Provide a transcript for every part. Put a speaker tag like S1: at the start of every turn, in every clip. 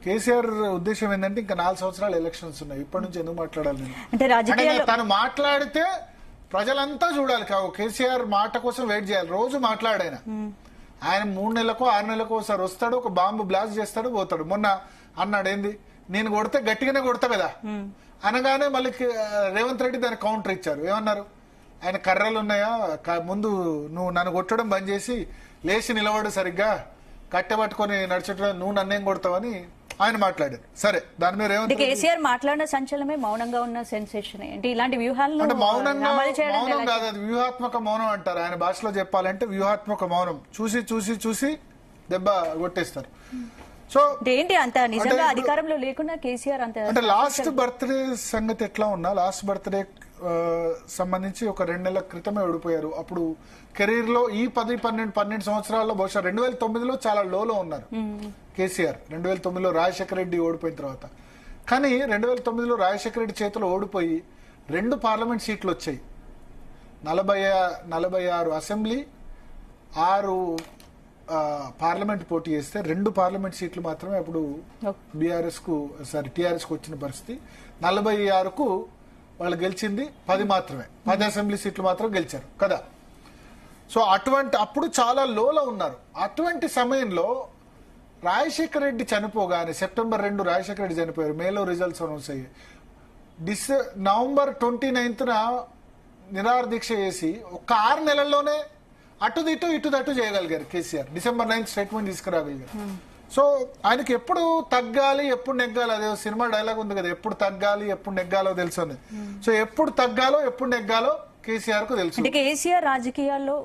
S1: కేసీఆర్ ఉద్దేశం ఏంటంటే ఇంకా 4 సంవత్సరాలు ఎలక్షన్స్ ఉన్నాయి, ఇప్పటి నుంచి ఎందుకు మాట్లాడాలి నేను
S2: అంటే రాజకీయాలు
S1: తను మాట్లాడితే ప్రజలంతా చూడాలి కావు. కేసీఆర్ మాట కోసం వెయిట్ చేయాలి. రోజు మాట్లాడాయన ఆయన 3 నెలలకో 6 నెలలకో ఒకసారి వస్తాడు, ఒక బాంబు బ్లాస్ట్ చేస్తాడు, పోతాడు. మొన్న అన్నాడు ఏంది, నేను కొడితే గట్టిగానే కొడతా కదా అనగానే మళ్ళీ రేవంత్ రెడ్డి దానికి కౌంటర్ ఇచ్చారు. ఏమన్నారు, ఆయన కర్రలు ఉన్నాయా, ముందు నువ్వు నన్ను కొట్టడం బంద్ చేసి లేచి నిలబడు, సరిగ్గా కట్టెపట్టుకొని నడిచేటప్పుడు నువ్వు నన్నేం కొడతావని ఆయన మాట్లాడారు. సరే, దాని మీద రేవంత్
S2: కేసీఆర్ మాట్లాడిన సంచలనమే మౌనంగా ఉన్న సెన్సేషన్ ఏంటి? ఇలాంటి వ్యూహాలను
S1: అంటే మౌనం కాదు, అది వ్యూహాత్మక మౌనం అంటారు. ఆయన భాషలో చెప్పాలంటే వ్యూహాత్మక మౌనం. చూసి చూసి చూసి దెబ్బ కొట్టేస్తారు. సో
S2: ఏంటి అంత నిజంగా అధికారంలో లేకుండా కేసీఆర్ అంత
S1: అంటే లాస్ట్ బర్త్డే సంగతి ఎట్లా ఉన్నా, లాస్ట్ బర్త్డే సంబంధించి ఒక 2 నెలల క్రితమే ఓడిపోయారు. అప్పుడు కెరీర్ లో ఈ 10-12 సంవత్సరాల్లో బహుశా 2009లో చాలా లోలో ఉన్నారు కేసీఆర్. 2009లో రాజశేఖర రెడ్డి ఓడిపోయిన తర్వాత. కానీ 2009లో రాజశేఖర రెడ్డి చేతిలో ఓడిపోయి 2 పార్లమెంట్ సీట్లు వచ్చాయి. 46 అసెంబ్లీ, 6 పార్లమెంట్ పోటీ చేస్తే 2 పార్లమెంట్ సీట్లు మాత్రమే అప్పుడు టీఆర్ఎస్ కు వచ్చిన పరిస్థితి. 46కు వాళ్ళు గెలిచింది 10 మాత్రమే, 10 అసెంబ్లీ సీట్లు మాత్రం గెలిచారు కదా. సో అప్పుడు చాలా లోలో ఉన్నారు. అటువంటి సమయంలో రాజశేఖర రెడ్డి చనిపోగానే సెప్టెంబర్ 2 రాజశేఖర రెడ్డి చనిపోయారు, మేలో రిజల్ట్స్ అనౌన్స్ అయ్యాయి. నవంబర్ 29న నిరాహార దీక్ష చేసి ఒక 6 నెలల్లోనే ఇటు చేయగలిగారు కేసీఆర్. డిసెంబర్ 9 స్టేట్మెంట్ తీసుకురాగలిగారు. సో ఆయనకి ఎప్పుడు తగ్గాలి ఎప్పుడు నెగ్గాలి, అదే సినిమా డైలాగ్ ఉంది కదా, ఎప్పుడు తగ్గాలి ఎప్పుడు నెగ్గాలో తెలుసు అని. సో ఎప్పుడు తగ్గాలో ఎప్పుడు నెగ్గాలో కేసీఆర్ కు తెలుసు.
S2: అంటే కేసీఆర్ రాజకీయాల్లో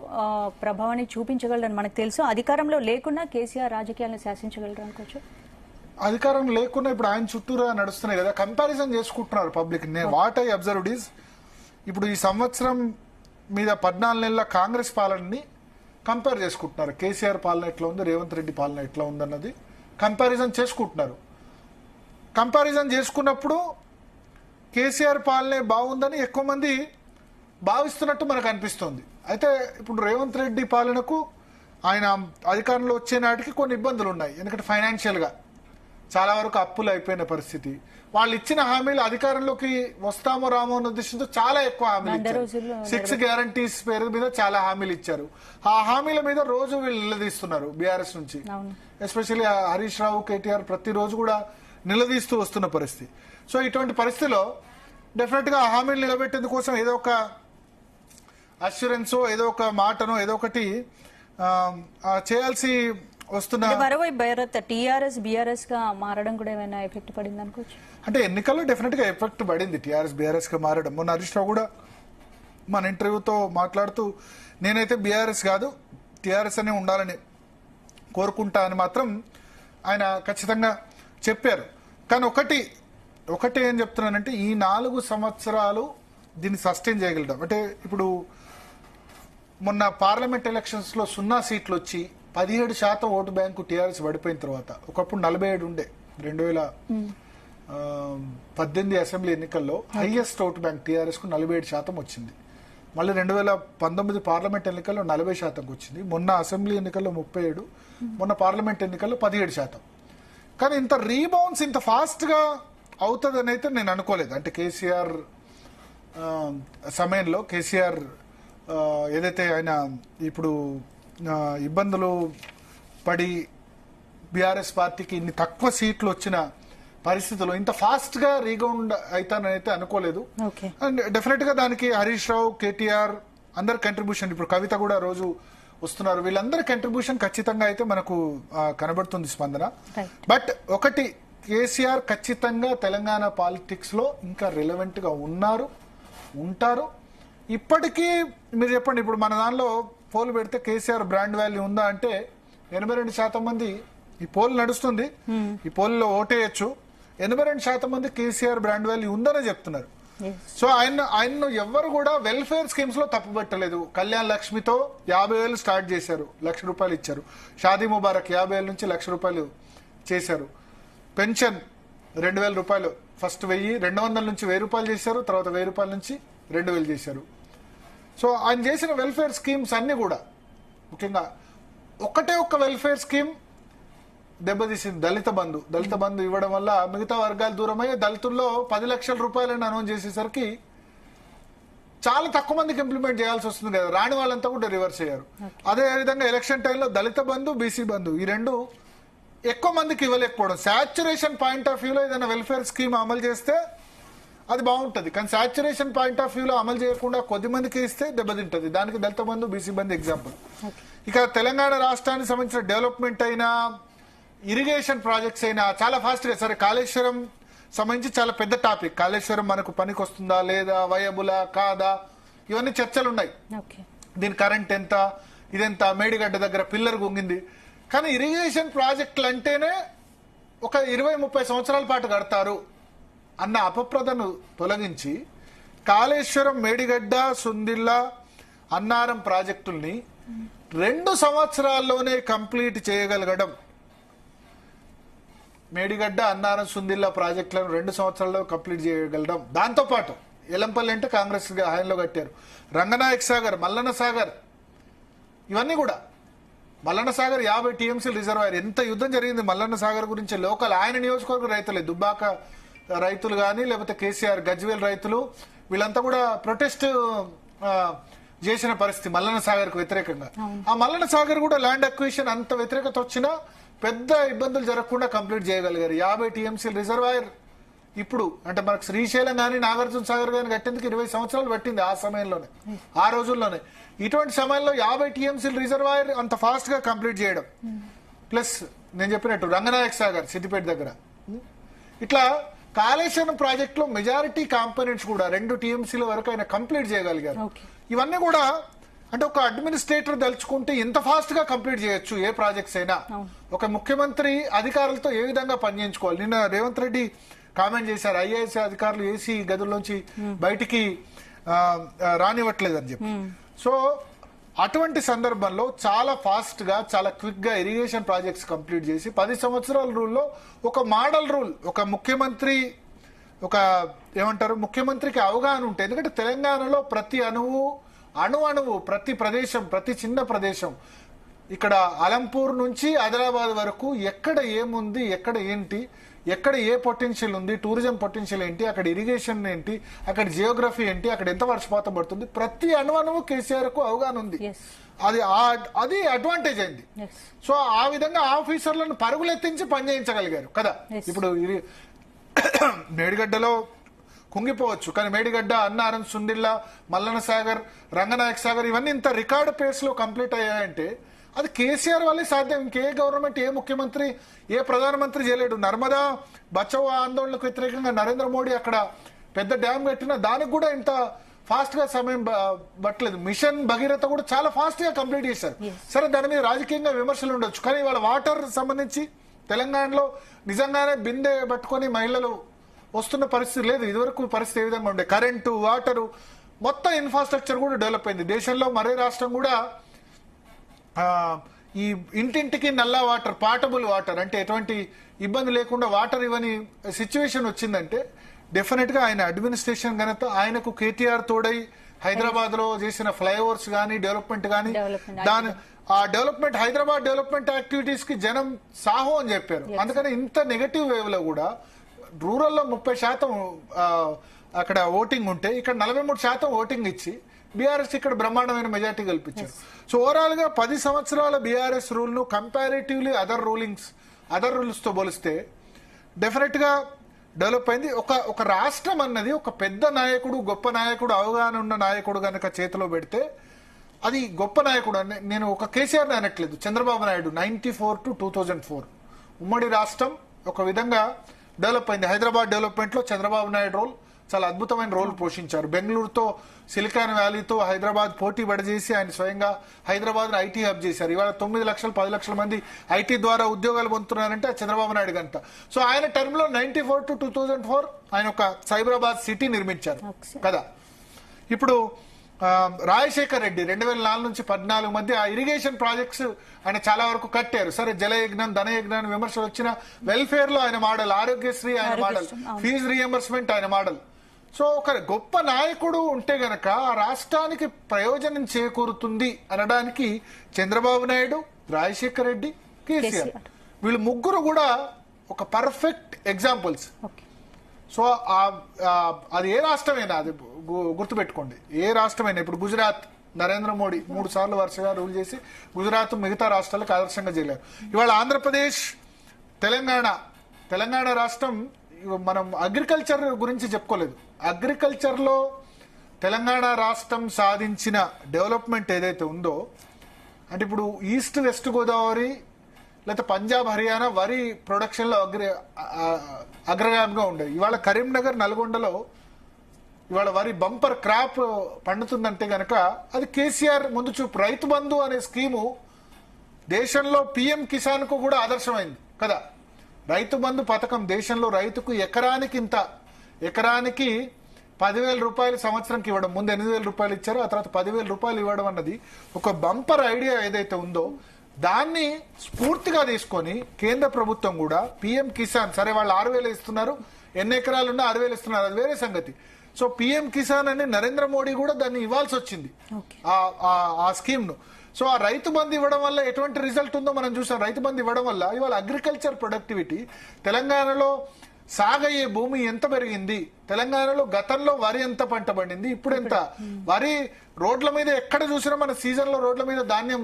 S2: ప్రభావాన్ని చూపించగలరని మనకు తెలుసు. అధికారంలో లేకున్నా కేసీఆర్ రాజకీయాలను శాసించగలరు అనుకోవచ్చు.
S1: అధికారం లేకున్నా ఇప్పుడు ఆయన చుట్టూరా నడుస్తున్నాయి కదా, కంపారిజన్ చేసుకుంటున్నారు public. What I observed is, ఇప్పుడు ఈ సంవత్సరం మీద 14 నెలల కాంగ్రెస్ పాలనని కంపేర్ చేసుకుంటున్నారు. కేసీఆర్ పాలన ఎట్లా ఉంది, రేవంత్ రెడ్డి పాలన ఎట్లా ఉందన్నది కంపారిజన్ చేసుకుంటున్నారు. కంపారిజన్ చేసుకున్నప్పుడు కేసీఆర్ పాలనే బాగుందని ఎక్కువ మంది భావిస్తున్నట్టు మనకు అనిపిస్తుంది. అయితే ఇప్పుడు రేవంత్ రెడ్డి పాలనకు ఆయన అధికారంలో వచ్చే నాటికి కొన్ని ఇబ్బందులు ఉన్నాయి. ఎందుకంటే ఫైనాన్షియల్ గా చాలా వరకు అప్పులు అయిపోయిన పరిస్థితి. వాళ్ళు ఇచ్చిన హామీలు అధికారంలోకి వస్తామో రామో అన్న ఉద్దేశంతో చాలా ఎక్కువ హామీలు ఇచ్చారు. 6 గ్యారంటీస్ పేరు మీద చాలా హామీలు ఇచ్చారు. ఆ హామీల మీద రోజు వీళ్ళు నిలదీస్తున్నారు బీఆర్ఎస్ నుంచి. ఎస్పెషల్లీ హరీష్ రావు, కేటీఆర్ ప్రతిరోజు కూడా నిలదీస్తూ వస్తున్న పరిస్థితి. సో ఇటువంటి పరిస్థితిలో డెఫినెట్ గా ఆ హామీలు నిలబెట్టేందుకోసం ఏదో ఒక అష్యూరెన్సో ఏదో ఒక మాటనో ఏదో ఒకటి చేయాల్సి వస్తున్న.
S2: మరోవైపు టీఆర్ఎస్ బీఆర్ఎస్ గా మారడం కూడా ఏమైనా ఎఫెక్ట్ పడింది అనుకోవచ్చు.
S1: అంటే ఎన్నికల్లో డెఫినెట్ గా ఎఫెక్ట్ పడింది టీఆర్ఎస్ బీఆర్ఎస్ గా మారడం. మొన్న హరీష్ రావు కూడా మన ఇంటర్వ్యూతో మాట్లాడుతూ నేనైతే బీఆర్ఎస్ కాదు టీఆర్ఎస్ అనే ఉండాలని కోరుకుంటా అని మాత్రం ఆయన ఖచ్చితంగా చెప్పారు. కానీ ఒకటి ఏం చెప్తున్నానంటే, ఈ 4 సంవత్సరాలు దీన్ని సస్టైన్ చేయగలడం. అంటే ఇప్పుడు మొన్న పార్లమెంట్ ఎలక్షన్స్ లో 0 సీట్లు వచ్చి 17% ఓటు బ్యాంకు టీఆర్ఎస్ పడిపోయిన తర్వాత, ఒకప్పుడు 47 ఉండే 2018 అసెంబ్లీ ఎన్నికల్లో హైయెస్ట్ ఓటు బ్యాంక్ టీఆర్ఎస్ కు 47% వచ్చింది. మళ్ళీ 2019 పార్లమెంట్ ఎన్నికల్లో 40%కు వచ్చింది. మొన్న అసెంబ్లీ ఎన్నికల్లో 37, మొన్న పార్లమెంట్ ఎన్నికల్లో 17%. కానీ ఇంత రీబౌన్స్ ఇంత ఫాస్ట్ గా అవుతుందని అయితే నేను అనుకోలేదు. అంటే కేసీఆర్ సమయంలో కేసీఆర్ ఏదైతే ఆయన ఇప్పుడు ఇబ్బందులు పడి బీఆర్ఎస్ పార్టీకి ఇన్ని తక్కువ సీట్లు వచ్చిన పరిస్థితుల్లో ఇంత ఫాస్ట్ గా రీగౌండ్ అవుతానని అయితే అనుకోలేదు. అండ్ డెఫినెట్ గా దానికి హరీష్ రావు, కేటీఆర్ అందరి కంట్రిబ్యూషన్, ఇప్పుడు కవిత కూడా రోజు వస్తున్నారు, వీళ్ళందరి కంట్రిబ్యూషన్ ఖచ్చితంగా అయితే మనకు కనబడుతుంది స్పందన. బట్ ఒకటి, కేసీఆర్ ఖచ్చితంగా తెలంగాణ పాలిటిక్స్ లో ఇంకా రిలవెంట్ గా ఉంటారు. ఇప్పటికీ మీరు చెప్పండి, ఇప్పుడు మన దానిలో పోల్ పెడితే కేసీఆర్ బ్రాండ్ వాల్యూ ఉందా అంటే 82% మంది, ఈ పోల్ నడుస్తుంది, ఈ పోల్లో ఓటేయచ్చు, 82% మంది కేసీఆర్ బ్రాండ్ వాల్యూ ఉందనే చెప్తున్నారు. సో ఆయన్ను ఎవరు కూడా వెల్ఫేర్ స్కీమ్స్ లో తప్పు పెట్టలేదు. కళ్యాణ్ లక్ష్మితో 50,000 స్టార్ట్ చేశారు, ₹1,00,000 ఇచ్చారు. షాదీ ముబారక్ 50,000 నుంచి ₹1,00,000 చేశారు. పెన్షన్ ₹2,000, ఫస్ట్ 1000, 200 నుంచి ₹1,000 చేశారు, తర్వాత ₹1,000 నుంచి 2,000 చేశారు. సో ఆయన చేసిన వెల్ఫేర్ స్కీమ్స్ అన్ని కూడా, ముఖ్యంగా ఒక్క వెల్ఫేర్ స్కీమ్ దెబ్బతీసింది దళిత బంధు ఇవ్వడం వల్ల మిగతా వర్గాలు దూరమయ్యి దళితుల్లో 10 లక్షల రూపాయలని అనౌన్స్ చేసేసరికి చాలా తక్కువ మందికి ఇంప్లిమెంట్ చేయాల్సి వస్తుంది కదా, రాని వాళ్ళంతా కూడా రివర్స్ అయ్యారు. అదే విధంగా ఎలక్షన్ టైంలో దళిత బంధు, బీసీ బంధు ఈ రెండు ఎక్కువ మందికి ఇవ్వలేకపోవడం. సాచురేషన్ పాయింట్ ఆఫ్ వ్యూలో ఏదైనా వెల్ఫేర్ స్కీమ్ అమలు చేస్తే అది బాగుంటది, కానీ సాచురేషన్ పాయింట్ ఆఫ్ వ్యూలో అమలు చేయకుండా కొద్ది మందికి ఇస్తే దెబ్బతింటది. దానికి దళిత బంధు, బీసీ బంధు ఎగ్జాంపుల్. ఇక తెలంగాణ రాష్ట్రానికి సంబంధించిన డెవలప్మెంట్ అయినా, ఇరిగేషన్ ప్రాజెక్ట్స్ అయినా చాలా ఫాస్ట్ గా, సరే కాళేశ్వరం సంబంధించి చాలా పెద్ద టాపిక్, కాళేశ్వరం మనకు పనికి వస్తుందా లేదా, వయబులా కాదా, ఇవన్నీ చర్చలు ఉన్నాయి. దీని కరెంట్ ఎంత, ఇదెంత, మేడిగడ్డ దగ్గర పిల్లర్ గుంగింది. కానీ ఇరిగేషన్ ప్రాజెక్టులు అంటేనే ఒక 20-30 సంవత్సరాల పాటు కడతారు అన్న అపప్రదను తొలగించి కాళేశ్వరం, మేడిగడ్డ, సుందిల్ల, అన్నారం ప్రాజెక్టుల్ని 2 సంవత్సరాల్లోనే కంప్లీట్ చేయగలగడం, మేడిగడ్డ, అన్నారం, సుందిల్ల ప్రాజెక్టులను 2 సంవత్సరాల్లో కంప్లీట్ చేయగలడం. దాంతోపాటు ఎలంపల్లి అంటే కాంగ్రెస్ హయాంలో కట్టారు, రంగనాయక్ సాగర్, మల్లన్న సాగర్, ఇవన్నీ కూడా. Mallanna Sagar 50 TMC reservoir. ఎంత యుద్ధం జరిగింది మల్లన్న సాగర్ గురించి. లోకల్ ఆయన నియోజకవర్గ రైతులే, దుబ్బాక రైతులు కానీ, లేకపోతే కేసీఆర్ గజ్వేల్ రైతులు, వీళ్ళంతా కూడా ప్రొటెస్ట్ చేసిన పరిస్థితి మల్లన్న సాగర్ కు వ్యతిరేకంగా. ఆ మల్లన్న సాగర్ కూడా ల్యాండ్ అక్విజిషన్ అంత వ్యతిరేకత వచ్చినా పెద్ద ఇబ్బందులు జరగకుండా కంప్లీట్ చేయగలిగారు. 50 టీఎంసీ రిజర్వాయర్ ఇప్పుడు అంటే మనకు శ్రీశైలం కానీ, నాగార్జున సాగర్ కానీ కట్టేందుకు 20 సంవత్సరాలు పట్టింది ఆ సమయంలోనే, ఆ రోజుల్లోనే. ఇటువంటి సమయంలో 50 టీఎంసీ రిజర్వాయర్ అంత ఫాస్ట్ గా కంప్లీట్ చేయడం, ప్లస్ నేను చెప్పినట్టు రంగనాయక్ సాగర్ సిద్దిపేట దగ్గర, ఇట్లా కాళేశ్వరం ప్రాజెక్ట్ లో మెజారిటీ కాంపోనెంట్స్ కూడా 2 టీఎంసీల వరకు ఆయన కంప్లీట్ చేయగలిగారు. ఇవన్నీ కూడా అంటే ఒక అడ్మినిస్ట్రేటర్ దలుచుకుంటే ఎంత ఫాస్ట్ గా కంప్లీట్ చేయొచ్చు ఏ ప్రాజెక్ట్స్ అయినా. ఒక ముఖ్యమంత్రి అధికారులతో ఏ విధంగా పనిచేయించుకోవాలి. నిన్న రేవంత్ రెడ్డి కామెంట్ చేశారు, ఐఏఎస్ అధికారులు ఏసీ గదుల్లోంచి బయటికి రానివ్వట్లేదని చెప్పి. సో అటువంటి సందర్భంలో చాలా ఫాస్ట్ గా, చాలా క్విక్ గా ఇరిగేషన్ ప్రాజెక్ట్స్ కంప్లీట్ చేసి 10 సంవత్సరాల రూల్లో ఒక మోడల్ రూల్, ఒక ముఖ్యమంత్రి, ఒక ఏమంటారు, ముఖ్యమంత్రికి అవగాహన ఉంటే. ఎందుకంటే తెలంగాణలో ప్రతి అణువు, ప్రతి ప్రదేశం, ప్రతి చిన్న ప్రదేశం, ఇక్కడ అలంపూర్ నుంచి ఆదిలాబాద్ వరకు ఎక్కడ ఏముంది, ఎక్కడ ఏంటి, ఎక్కడ ఏ పొటెన్షియల్ ఉంది, టూరిజం పొటెన్షియల్ ఏంటి, అక్కడ ఇరిగేషన్ ఏంటి, అక్కడ జియోగ్రఫీ ఏంటి, అక్కడ ఎంత వర్షపాతం పడుతుంది, ప్రతి అణువు కేసీఆర్ కు అవగాహన ఉంది. అది అడ్వాంటేజ్ అయింది. సో ఆ విధంగా ఆఫీసర్లను పరుగులెత్తించి పనిచేయించగలిగారు కదా. ఇప్పుడు మేడిగడ్డలో కుంగిపోవచ్చు, కానీ మేడిగడ్డ, అన్నారం, సుందిల్ల, మల్లన్న సాగర్, రంగనాయక్ సాగర్ ఇవన్నీ ఇంత రికార్డు పేస్ లో కంప్లీట్ అయ్యాయంటే అది కేసీఆర్ వల్లే సాధ్యం. ఇంకే గవర్నమెంట్, ఏ ముఖ్యమంత్రి, ఏ ప్రధానమంత్రి చేయలేడు. నర్మదా బచావో ఆందోళనకు వ్యతిరేకంగా నరేంద్ర మోడీ అక్కడ పెద్ద డ్యామ్ కట్టినా దానికి కూడా ఇంత ఫాస్ట్ గా సమయం పట్టలేదు. మిషన్ భగీరథ కూడా చాలా ఫాస్ట్ గా కంప్లీట్ చేశారు. సరే, దాని మీద రాజకీయంగా విమర్శలు ఉండొచ్చు, కానీ వాళ్ళ వాటర్ సంబంధించి తెలంగాణలో నిజంగానే బిందె పట్టుకొని మహిళలు వస్తున్న పరిస్థితి లేదు. ఇదివరకు పరిస్థితి ఏ విధంగా ఉండే, కరెంటు, వాటరు, మొత్తం ఇన్ఫ్రాస్ట్రక్చర్ కూడా డెవలప్ అయింది. దేశంలో మరే రాష్ట్రం కూడా ఈ ఇంటింటికి నల్లా వాటర్, పాటబుల్ వాటర్ అంటే ఎటువంటి ఇబ్బంది లేకుండా వాటర్ ఇవ్వని సిచ్యువేషన్ వచ్చిందంటే డెఫినెట్ గా ఆయన అడ్మినిస్ట్రేషన్ ఘనత, ఆయనకు కేటీఆర్ తోడై హైదరాబాద్ లో చేసిన ఫ్లైఓవర్స్ గానీ, డెవలప్మెంట్ గానీ, దాని ఆ డెవలప్మెంట్, హైదరాబాద్ డెవలప్మెంట్ యాక్టివిటీస్ కి జనం సాహో అని చెప్పారు. అందుకని ఇంత నెగటివ్ వేవ్ లో కూడా రూరల్లో 30% అక్కడ ఓటింగ్ ఉంటే ఇక్కడ 43% ఓటింగ్ ఇచ్చి బీఆర్ఎస్ ఇక్కడ బ్రహ్మాండమైన మెజార్టీ కల్పించారు. సో ఓవరాల్ గా 10 సంవత్సరాల బీఆర్ఎస్ రూల్ ను కంపారిటివ్లీ అదర్ రూల్స్ తో పోలిస్తే డెఫినెట్ గా డెవలప్ అయింది. ఒక రాష్ట్రం అన్నది ఒక పెద్ద నాయకుడు, గొప్ప నాయకుడు, అవగాహన ఉన్న నాయకుడు గనక చేతిలో పెడితే అది గొప్ప నాయకుడు. నేను ఒక కేసీఆర్ అనట్లేదు, చంద్రబాబు నాయుడు 94 to 2004 ఉమ్మడి రాష్ట్రం ఒక విధంగా డెవలప్ అయింది. హైదరాబాద్ డెవలప్మెంట్ లో చంద్రబాబు నాయుడు రోల్ చాలా అద్భుతమైన రోల్ పోషించారు. బెంగళూరుతో, సిలికాన్ వ్యాలీతో హైదరాబాద్ పోటీ పడజేసి ఆయన స్వయంగా హైదరాబాద్ ఐటీ హబ్ చేశారు. ఇవాళ 9 లక్షలు 10 లక్షల మంది ఐటీ ద్వారా ఉద్యోగాలు పొందుతున్నారంటే చంద్రబాబు నాయుడు గంట. సో ఆయన టర్మ్ లో 94 to 2004 ఆయన ఒక సైబరాబాద్ సిటీ నిర్మించారు కదా. ఇప్పుడు రాజశేఖర్ రెడ్డి 2004 నుంచి 2014 మధ్య ఆ ఇరిగేషన్ ప్రాజెక్ట్స్ ఆయన చాలా వరకు కట్టారు. సరే, జలయజ్ఞం, ధనయజ్ఞాన్ని విమర్శలు వచ్చిన వెల్ఫేర్ లో ఆయన మోడల్, ఆరోగ్యశ్రీ ఆయన మోడల్, ఫీజు రియంబర్స్మెంట్ ఆయన మోడల్. సో ఒక గొప్ప నాయకుడు ఉంటే గనక ఆ రాష్ట్రానికి ప్రయోజనం చేకూరుతుంది అనడానికి చంద్రబాబు నాయుడు, రాజశేఖర్ రెడ్డి, కేసీఆర్ వీళ్ళు ముగ్గురు కూడా ఒక పర్ఫెక్ట్ ఎగ్జాంపుల్స్.
S2: ఓకే.
S1: సో అది ఏ రాష్ట్రమైనా, అది గుర్తుపెట్టుకోండి, ఏ రాష్ట్రమైనా. ఇప్పుడు గుజరాత్ నరేంద్ర మోడీ 3 సార్లు వరుసగా రూల్ చేసి గుజరాత్ మిగతా రాష్ట్రాలకు ఆదర్శంగా చేయలేరు. ఇవాళ ఆంధ్రప్రదేశ్, తెలంగాణ రాష్ట్రం, మనం అగ్రికల్చర్ గురించి చెప్పుకోలేదు. అగ్రికల్చర్లో తెలంగాణ రాష్ట్రం సాధించిన డెవలప్మెంట్ ఏదైతే ఉందో, అంటే ఇప్పుడు ఈస్ట్ వెస్ట్ గోదావరి లేకపోతే పంజాబ్ హర్యానా వరి ప్రొడక్షన్లో అగ్రగామిగా ఉండేది. ఇవాళ కరీంనగర్, నల్గొండలో ఇవాళ వరి బంపర్ క్రాప్ పండుతుందంటే గనక అది కేసీఆర్ ముందు చూపు. రైతు బంధు అనే స్కీము దేశంలో పిఎం కిసాన్ కు కూడా ఆదర్శమైంది కదా. రైతు బంధు పథకం దేశంలో రైతుకు ఎకరానికి 10,000 రూపాయలు సంవత్సరంకి ఇవ్వడం, ముందు 8,000 రూపాయలు ఇచ్చారు, ఆ తర్వాత 10,000 రూపాయలు ఇవ్వడం అన్నది ఒక బంపర్ ఐడియా ఏదైతే ఉందో దాన్ని స్ఫూర్తిగా తీసుకొని కేంద్ర ప్రభుత్వం కూడా పిఎం కిసాన్, సరే వాళ్ళు 6,000 ఇస్తున్నారు, ఎన్ని ఎకరాలున్నా 6,000 ఇస్తున్నారు, అది వేరే సంగతి. సో పిఎం కిసాన్ అని నరేంద్ర మోడీ కూడా దాన్ని ఇవ్వాల్సి వచ్చింది ఆ స్కీమ్ ను. సో ఆ రైతు బంధు ఇవ్వడం వల్ల ఎటువంటి రిజల్ట్ ఉందో మనం చూసాం. రైతు బంధు ఇవ్వడం వల్ల ఇవాళ అగ్రికల్చర్ ప్రొడక్టివిటీ తెలంగాణలో సాగయ్యే భూమి ఎంత పెరిగింది, తెలంగాణలో గతంలో వరి ఎంత పంట పండింది, ఇప్పుడు ఎంత వరి, రోడ్ల మీద ఎక్కడ చూసినా మన సీజన్ లో రోడ్ల మీద ధాన్యం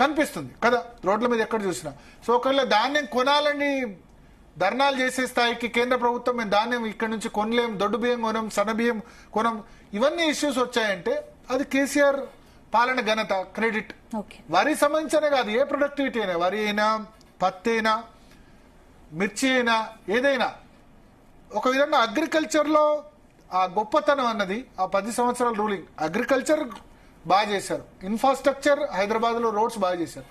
S1: కనిపిస్తుంది కదా, రోడ్ల మీద ఎక్కడ చూసినా. సో ఒకవేళ ధాన్యం కొనాలని ధర్నాలు చేసే స్థాయికి కేంద్ర ప్రభుత్వం మేము ధాన్యం ఇక్కడ నుంచి కొనలేం, దొడ్డు బియ్యం కొనం, సన్న బియ్యం కొనం, ఇవన్నీ ఇష్యూస్ వచ్చాయంటే అది కేసీఆర్ పాలన ఘనత, క్రెడిట్. వరి సంబంధించనే కాదు, ఏ ప్రొడక్టివిటీ అయినా, వరి అయినా, పత్తి అయినా, మిర్చి అయినా, ఏదైనా ఒక విధంగా అగ్రికల్చర్లో ఆ గొప్పతనం అన్నది ఆ 10 సంవత్సరాల రూలింగ్. అగ్రికల్చర్ బాగా చేశారు, ఇన్ఫ్రాస్ట్రక్చర్ హైదరాబాద్లో రోడ్స్ బాగా చేశారు.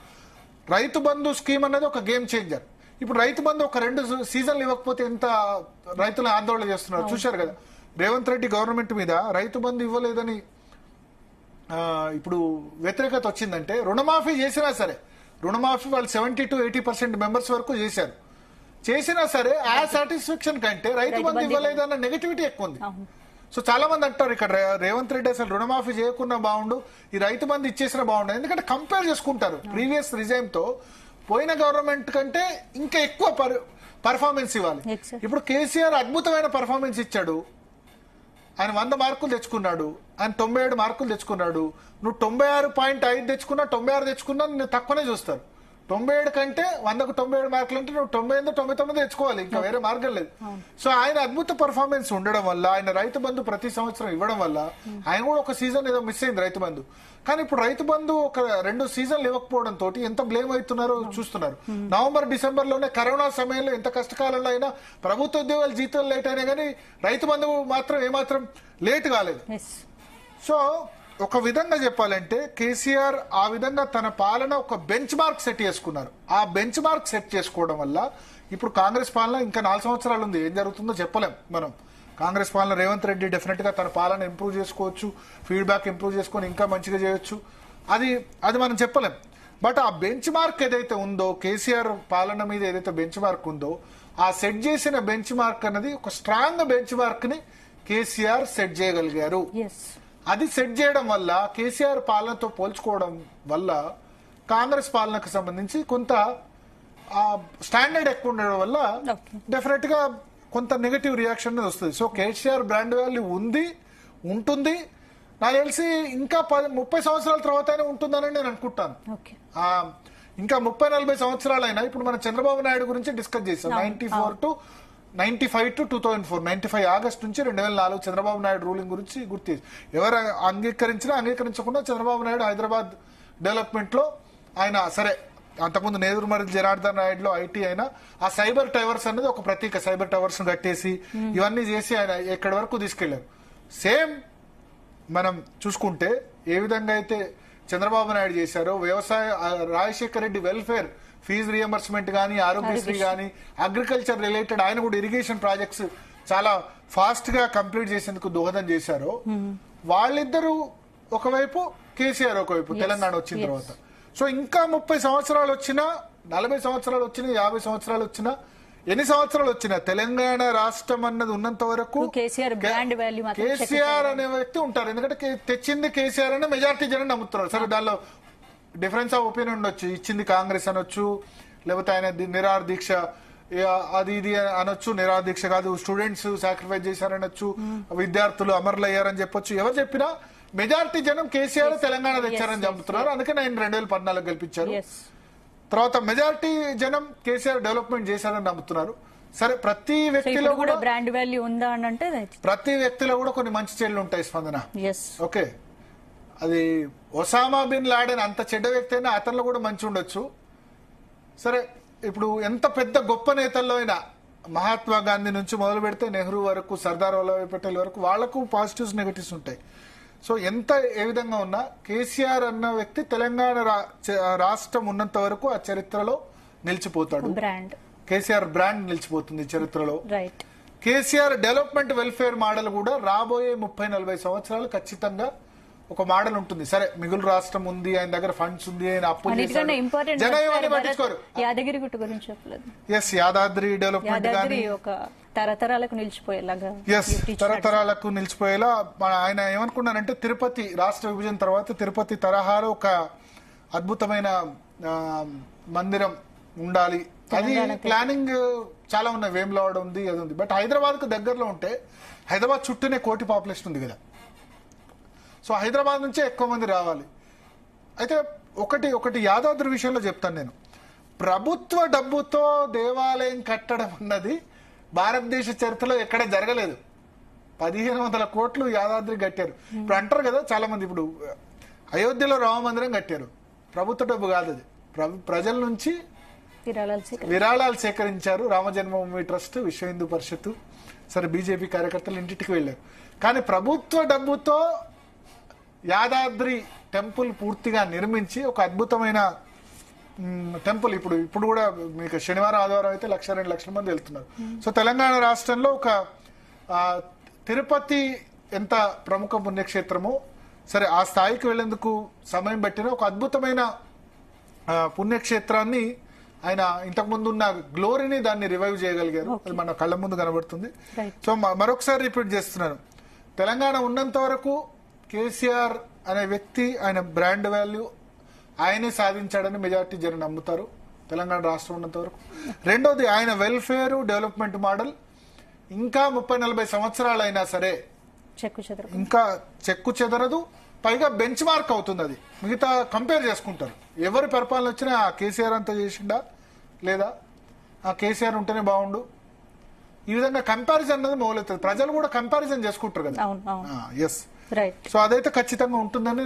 S1: రైతు బంధు స్కీమ్ అన్నది ఒక గేమ్ చేంజర్. ఇప్పుడు రైతు బంధు ఒక 2 సీజన్లు ఇవ్వకపోతే ఎంత రైతులు ఆందోళన చేస్తున్నారు చూశారు కదా. రేవంత్ రెడ్డి గవర్నమెంట్ మీద రైతు బంధు ఇవ్వలేదని ఇప్పుడు వ్యతిరేకత వచ్చిందంటే, రుణమాఫీ చేసినా సరే, రుణమాఫీ వాళ్ళు 70 to 80% మెంబర్స్ వరకు చేసినా సరే ఆ సాటిస్ఫాక్షన్ కంటే రైతు బంధు ఇవ్వలేదన్న నెగటివిటీ ఎక్కువ ఉంది. సో చాలా మంది అంటారు ఇక్కడ రేవంత్ రెడ్డి అసలు రుణమాఫీ చేయకుండా బాగుండు, ఈ రైతు బంధు ఇచ్చేసినా బాగుండు. ఎందుకంటే కంపేర్ చేసుకుంటారు ప్రీవియస్ రిజైమ్ తో, పోయిన గవర్నమెంట్ కంటే ఇంకా ఎక్కువ పర్ఫార్మెన్స్ ఇవ్వాలి. ఇప్పుడు కేసీఆర్ అద్భుతమైన పర్ఫార్మెన్స్ ఇచ్చాడు, ఆయన 100 మార్కులు తెచ్చుకున్నాడు, ఆయన 97 మార్కులు తెచ్చుకున్నాడు. నువ్వు 96.5 తెచ్చుకున్నా, 96 తెచ్చుకున్నా నేను తక్కువనే చూస్తారు. 97 కంటే 100కు 97 మార్కులు అంటే నువ్వు 98, 99 తెచ్చుకోవాలి, ఇంకా వేరే మార్గం లేదు. సో ఆయన అద్భుత పర్ఫార్మెన్స్ ఉండడం వల్ల, ఆయన రైతు బంధు ప్రతి సంవత్సరం ఇవ్వడం వల్ల, ఆయన కూడా ఒక సీజన్ ఏదో మిస్ అయింది రైతు బంధు. కానీ ఇప్పుడు రైతు బంధు ఒక 2 సీజన్లు ఇవ్వకపోవడం తోటి ఎంత బ్లేమ్ అవుతున్నారో చూస్తున్నారు. నవంబర్, డిసెంబర్ లోనే కరోనా సమయంలో ఎంత కష్టకాలంలో అయినా ప్రభుత్వ ఉద్యోగాలు జీతాలు లేట్ అయినా కానీ రైతు బంధు మాత్రం ఏమాత్రం లేట్ కాలేదు. సో ఒక విధంగా చెప్పాలంటే కేసీఆర్ ఆ విధంగా తన పాలన ఒక బెంచ్ మార్క్ సెట్ చేసుకున్నారు. ఆ బెంచ్ మార్క్ సెట్ చేసుకోవడం వల్ల ఇప్పుడు కాంగ్రెస్ పాలన ఇంకా 4 సంవత్సరాలు ఉంది, ఏం జరుగుతుందో చెప్పలేం మనం. కాంగ్రెస్ పాలన రేవంత్ రెడ్డి డెఫినెట్ గా తన పాలన ఇంప్రూవ్ చేసుకోవచ్చు, ఫీడ్బ్యాక్ ఇంప్రూవ్ చేసుకొని ఇంకా మంచిగా చేయొచ్చు, అది మనం చెప్పలేం. బట్ ఆ బెంచ్ మార్క్ ఏదైతే ఉందో, కేసీఆర్ పాలన మీద ఏదైతే బెంచ్ మార్క్ ఉందో, ఆ సెట్ చేసిన బెంచ్ మార్క్ అన్నది ఒక స్ట్రాంగ్ బెంచ్ మార్క్ ని కేసీఆర్ సెట్ చేయగలిగారు. అది సెట్ చేయడం వల్ల, కేసీఆర్ పాలనతో పోల్చుకోవడం వల్ల కాంగ్రెస్ పాలనకు సంబంధించి కొంత స్టాండర్డ్ ఎక్కువ ఉండడం వల్ల డెఫినెట్ గా కొంత నెగటివ్ రియాక్షన్ అనేది వస్తుంది. సో కేసీఆర్ బ్రాండ్ వాల్యూ ఉంటుంది, నాకు తెలిసి ఇంకా 30 సంవత్సరాల తర్వాతనే ఉంటుందని నేను అనుకుంటాను. ఇంకా 30-40 సంవత్సరాలైనా, ఇప్పుడు మనం చంద్రబాబు నాయుడు గురించి డిస్కస్ చేసాం. 95 to 2004, 95 ఆగస్టు నుంచి 2004 చంద్రబాబు నాయుడు రూలింగ్ గురించి గుర్తు. ఎవరు అంగీకరించకుండా చంద్రబాబు నాయుడు హైదరాబాద్ డెవలప్మెంట్ లో ఆయన, సరే అంతకుముందు నేదురుమర్రి జనార్దన్ నాయుడులో ఐటీ అయినా, ఆ సైబర్ టవర్స్ అనేది ఒక ప్రత్యేక సైబర్ టవర్స్ ను కట్టేసి ఇవన్నీ చేసి ఆయన ఎక్కడి వరకు తీసుకెళ్లారు. సేమ్ మనం చూసుకుంటే ఏ విధంగా అయితే చంద్రబాబు నాయుడు చేశారో, వ్యవసాయ Rajasekhara Reddy welfare fee reimbursement గానీ, ఆరోగ్యశ్రీ గానీ, అగ్రికల్చర్ రిలేటెడ్ ఆయన కూడా ఇరిగేషన్ ప్రాజెక్ట్స్ చాలా ఫాస్ట్ గా కంప్లీట్ చేసేందుకు దోహదం చేశారో, వాళ్ళిద్దరూ ఒకవైపు, కేసీఆర్ ఒకవైపు తెలంగాణ వచ్చిన తర్వాత. సో ఇంకా 30 సంవత్సరాలు వచ్చినా, 40 సంవత్సరాలు వచ్చినా, 50 సంవత్సరాలు వచ్చినా, ఎన్ని సంవత్సరాలు వచ్చినా తెలంగాణ రాష్ట్రం అన్నది ఉన్నంత వరకు కేసీఆర్ అనే వ్యక్తి ఉంటారు. ఎందుకంటే తెచ్చింది కేసీఆర్ అనే మెజారిటీ జనం నమ్ముతున్నారు. సరే దానిలో డిఫరెన్స్ ఆఫ్ ఒపీనియన్ ఉండొచ్చు, ఇచ్చింది కాంగ్రెస్ అనొచ్చు, లేకపోతే ఆయన నిరాహార దీక్ష అది ఇది అనొచ్చు, నిరాహార దీక్ష కాదు స్టూడెంట్స్ సాక్రిఫైస్ చేశారనొచ్చు, విద్యార్థులు అమరులయ్యారని చెప్పొచ్చు. ఎవరు చెప్పినా మెజారిటీ జనం కేసీఆర్ తెలంగాణ తెచ్చారని చెబుతున్నారు. అందుకే ఆయన 2014 గెలిపించారు. తర్వాత మెజారిటీ జనం కేసీఆర్ డెవలప్మెంట్ చేశారని నమ్ముతున్నారు. సరే, ప్రతి వ్యక్తిలో కూడా
S2: బ్రాండ్ వాల్యూ ఉందా అని అంటే
S1: ప్రతి వ్యక్తిలో కూడా కొన్ని మంచి చెడులు ఉంటాయి స్పందన. ఓకే, అది ఒసామా బిన్ లాడెన్ అంత చెడ్డ వ్యక్తి అయినా అతనిలో కూడా మంచి ఉండొచ్చు. సరే, ఇప్పుడు ఎంత పెద్ద గొప్ప నేతల్లో అయినా మహాత్మా గాంధీ నుంచి మొదలు పెడితే నెహ్రూ వరకు, సర్దార్ వల్లభాయ్ పటేల్ వరకు వాళ్ళకు పాజిటివ్స్ నెగటివ్స్ ఉంటాయి. సో ఎంత ఏ విధంగా ఉన్నా కేసీఆర్ అన్న వ్యక్తి తెలంగాణ రాష్ట్రం ఉన్నంత వరకు ఆ చరిత్రలో నిలిచిపోతాడు. కేసీఆర్ బ్రాండ్ నిలిచిపోతుంది చరిత్రలో. కేసీఆర్ డెవలప్మెంట్ వెల్ఫేర్ మోడల్ కూడా రాబోయే 30-40 సంవత్సరాలు ఖచ్చితంగా ఒక మోడల్ ఉంటుంది. సరే, మిగులు రాష్ట్రం ఉంది, ఆయన దగ్గర ఫండ్స్ ఉంది, ఆయన అప్పు పట్టించుకోరు.
S2: యాదగిరి గుట్ట గురించి చెప్పలేదు.
S1: ఎస్, యాదాద్రి డెవలప్మెంట్ కానీ
S2: తరతరాలకు నిలిచిపోయేలాగా,
S1: తరతరాలకు నిలిచిపోయేలా ఆయన ఏమనుకున్నారంటే తిరుపతి రాష్ట్ర విభజన తర్వాత తిరుపతి తరహాలో ఒక అద్భుతమైన మందిరం ఉండాలి. అది ప్లానింగ్ చాలా ఉన్నాయి. వేములవాడ ఉంది, అది ఉంది. బట్ హైదరాబాద్ కు దగ్గరలో ఉంటే, హైదరాబాద్ చుట్టూనే 1 కోటి పాపులేషన్ ఉంది కదా. సో హైదరాబాద్ నుంచే ఎక్కువ మంది రావాలి. అయితే ఒకటి యాదాద్రి విషయంలో చెప్తాను నేను. ప్రభుత్వ డబ్బుతో దేవాలయం కట్టడం అన్నది భారతదేశ చరిత్రలో ఎక్కడ జరగలేదు. 1500 కోట్లు యాదాద్రి కట్టారు. ఇప్పుడు అంటారు కదా చాలా మంది, ఇప్పుడు అయోధ్యలో రామ మందిరం కట్టారు, ప్రభుత్వ డబ్బు కాదు అది. ప్రజల నుంచి విరాళాలు సేకరించారు. రామజన్మభూమి ట్రస్ట్, విశ్వ హిందూ పరిషత్, సరే బీజేపీ కార్యకర్తలు ఇంటికి వెళ్ళారు. కానీ ప్రభుత్వ డబ్బుతో యాదాద్రి టెంపుల్ పూర్తిగా నిర్మించి ఒక అద్భుతమైన టెంపుల్ ఇప్పుడు కూడా మీకు శనివారం ఆదివారం అయితే 1-2 లక్షల మంది వెళ్తున్నారు. సో తెలంగాణ రాష్ట్రంలో ఒక తిరుపతి ఎంత ప్రముఖ పుణ్యక్షేత్రమో, సరే ఆ స్థాయికి వెళ్లేందుకు సమయం పట్టిన ఒక అద్భుతమైన పుణ్యక్షేత్రాన్ని ఆయన ఇంతకు ముందు ఉన్న గ్లోరీని దాన్ని రివైవ్ చేయగలిగారు. అది మన కళ్ళ ముందు కనబడుతుంది. సో మరొకసారి రిపీట్ చేస్తున్నాను, తెలంగాణ ఉన్నంత వరకు కేసీఆర్ అనే వ్యక్తి, ఆయన బ్రాండ్ వాల్యూ ఆయనే సాధించాడని మెజారిటీ జనం నమ్ముతారు తెలంగాణ రాష్ట్రం ఉన్నంత వరకు. రెండోది, ఆయన వెల్ఫేర్ డెవలప్మెంట్ మోడల్ ఇంకా 30-40 సంవత్సరాలు అయినా సరే ఇంకా చెక్కు చెదరదు. పైగా బెంచ్ మార్క్ అవుతుంది. అది మిగతా కంపేర్ చేసుకుంటారు. ఎవరి పరిపాలన వచ్చినా ఆ కేసీఆర్ అంతా చేసిండా లేదా, ఆ కేసీఆర్ ఉంటేనే బాగుండు, ఈ విధంగా కంపారిజన్ అనేది మొదలవుతుంది. ప్రజలు కూడా కంపారిజన్ చేసుకుంటారు కదా. ఎస్, సో అదైతే ఖచ్చితంగా ఉంటుందని